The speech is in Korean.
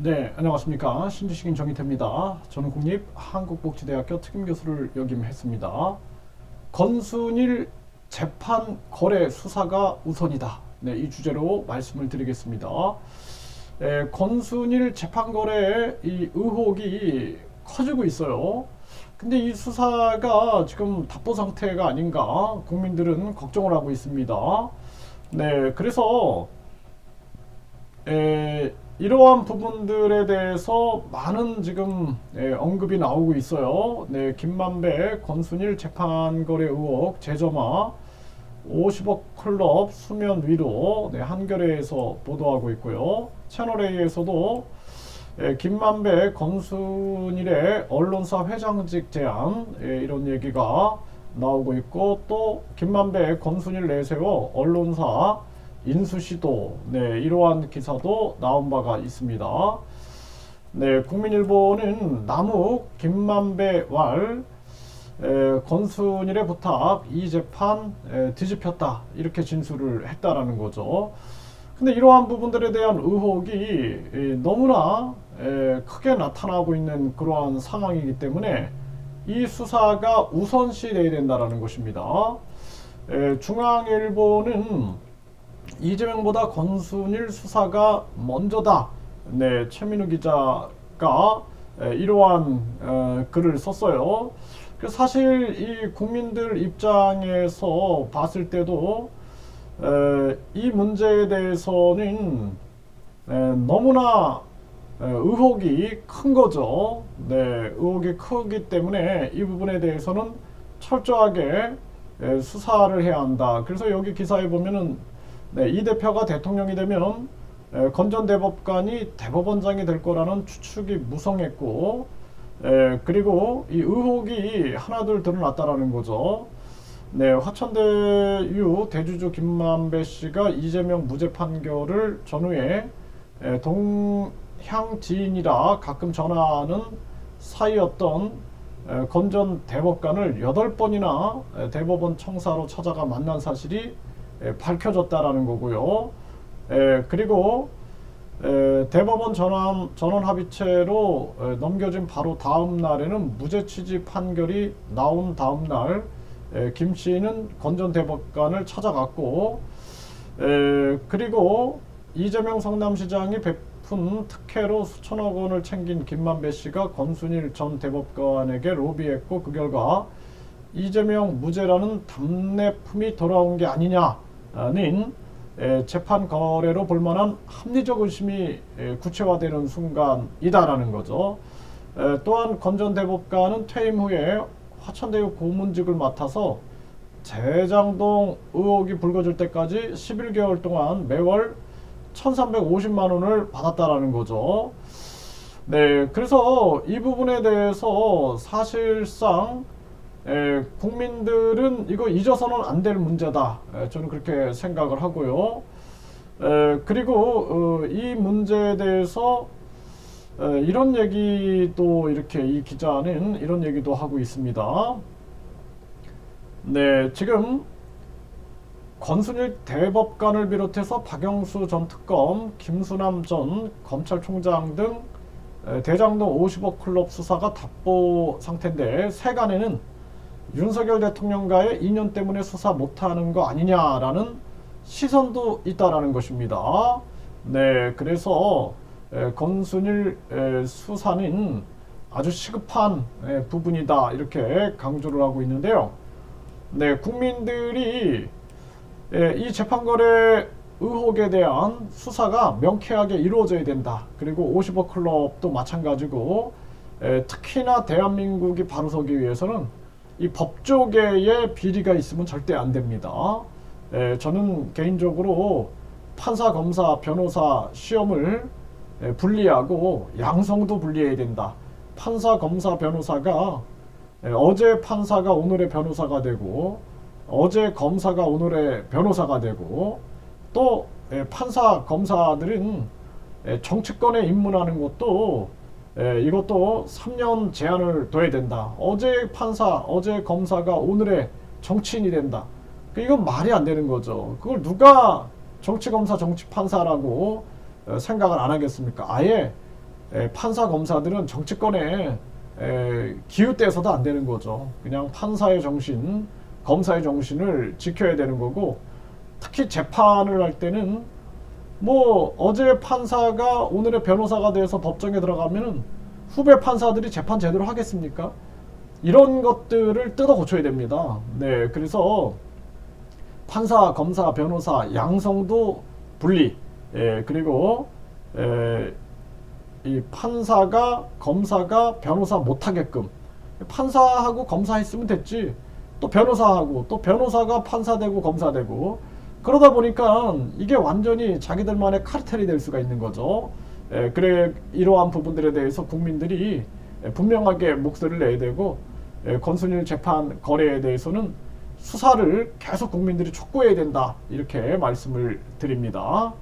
네, 안녕하십니까. 신지식인 정희태입니다. 저는 국립한국복지대학교 특임교수를 역임했습니다. 건순일 재판 거래 수사가 우선이다. 네, 이 주제로 말씀을 드리겠습니다. 건순일 재판 거래의 이 의혹이 커지고 있어요. 근데 이 수사가 지금 답보 상태가 아닌가 국민들은 걱정을 하고 있습니다. 네, 그래서 이러한 부분들에 대해서 많은 지금 언급이 나오고 있어요. 네, 김만배, 권순일 재판거래 의혹 재점화 50억 클럽 수면 위로, 네, 한겨레에서 보도하고 있고요. 채널A에서도 김만배, 권순일의 언론사 회장직 제안, 이런 얘기가 나오고 있고, 또 김만배, 권순일 내세워 언론사 인수시도, 네, 이러한 기사도 나온 바가 있습니다. 네, 국민일보는 남욱 김만배 왈 권순일의 부탁 이 재판 뒤집혔다, 이렇게 진술을 했다라는 거죠. 근데 이러한 부분들에 대한 의혹이 너무나 크게 나타나고 있는 그러한 상황이기 때문에 이 수사가 우선시 돼야 된다라는 것입니다. 중앙일보는 이재명보다 권순일 수사가 먼저다. 네, 최민우 기자가 이러한 글을 썼어요. 사실 이 국민들 입장에서 봤을 때도 이 문제에 대해서는 너무나 의혹이 큰 거죠. 네, 의혹이 크기 때문에 이 부분에 대해서는 철저하게 수사를 해야 한다. 그래서 여기 기사에 보면은 이 대표가 대통령이 되면 권 전 대법관이 대법원장이 될 거라는 추측이 무성했고, 그리고 이 의혹이 하나둘 드러났다라는 거죠. 네, 화천대유 대주주 김만배 씨가 이재명 무죄 판결을 전후에 동향 지인이라 가끔 전화하는 사이였던 권 전 대법관을 8번이나 대법원 청사로 찾아가 만난 사실이 밝혀졌다라는 거고요. 그리고 대법원 전원 합의체로 넘겨진 바로 다음 날에는 무죄 취지 판결이 나온 다음 날 김 씨는 권 전 대법관을 찾아갔고, 그리고 이재명 성남시장이 베푼 특혜로 수천억 원을 챙긴 김만배 씨가 권순일 전 대법관에게 로비했고, 그 결과 이재명 무죄라는 답례품이 돌아온 게 아니냐는 재판 거래로 볼만한 합리적 의심이 구체화되는 순간이다라는 거죠. 또한 권 전 대법관은 퇴임 후에 화천대유 고문직을 맡아서 대장동 의혹이 불거질 때까지 11개월 동안 매월 1,350만 원을 받았다라는 거죠. 네, 그래서 이 부분에 대해서 사실상 국민들은 이거 잊어서는 안 될 문제다, 저는 그렇게 생각을 하고요. 그리고 이 문제에 대해서 이런 얘기도, 이렇게 이 기자는 이런 얘기도 하고 있습니다. 네, 지금 권순일 대법관을 비롯해서 박영수 전 특검, 김수남 전 검찰총장 등 대장동 50억 클럽 수사가 답보 상태인데, 세간에는 윤석열 대통령과의 인연 때문에 수사 못하는 거 아니냐라는 시선도 있다라는 것입니다. 네, 그래서 권순일 수사는 아주 시급한 부분이다, 이렇게 강조를 하고 있는데요. 네, 국민들이 이 재판거래 의혹에 대한 수사가 명쾌하게 이루어져야 된다. 그리고 50억 클럽도 마찬가지고, 특히나 대한민국이 바로 서기 위해서는 이 법조계의 비리가 있으면 절대 안 됩니다. 저는 개인적으로 판사, 검사, 변호사 시험을 분리하고 양성도 분리해야 된다. 판사, 검사, 변호사가 어제 판사가 오늘의 변호사가 되고, 어제 검사가 오늘의 변호사가 되고, 또 판사, 검사들은 정치권에 입문하는 것도 이것도 3년 제한을 둬야 된다. 어제 판사, 어제 검사가 오늘의 정치인이 된다. 이건 말이 안 되는 거죠. 그걸 누가 정치검사, 정치판사라고 생각을 안 하겠습니까? 아예 판사 검사들은 정치권에 기웃대서도 안 되는 거죠. 그냥 판사의 정신, 검사의 정신을 지켜야 되는 거고, 특히 재판을 할 때는 뭐 어제 판사가 오늘의 변호사가 돼서 법정에 들어가면은 후배 판사들이 재판 제대로 하겠습니까? 이런 것들을 뜯어 고쳐야 됩니다. 네, 그래서 판사, 검사, 변호사 양성도 분리. 그리고 이 판사가 검사가 변호사 못하게끔, 판사하고 검사 했으면 됐지, 또 변호사하고 또 변호사가 판사 되고 검사 되고, 그러다 보니까 이게 완전히 자기들만의 카르텔이 될 수가 있는 거죠. 그래, 이러한 부분들에 대해서 국민들이 분명하게 목소리를 내야 되고, 권순일 재판 거래에 대해서는 수사를 계속 국민들이 촉구해야 된다, 이렇게 말씀을 드립니다.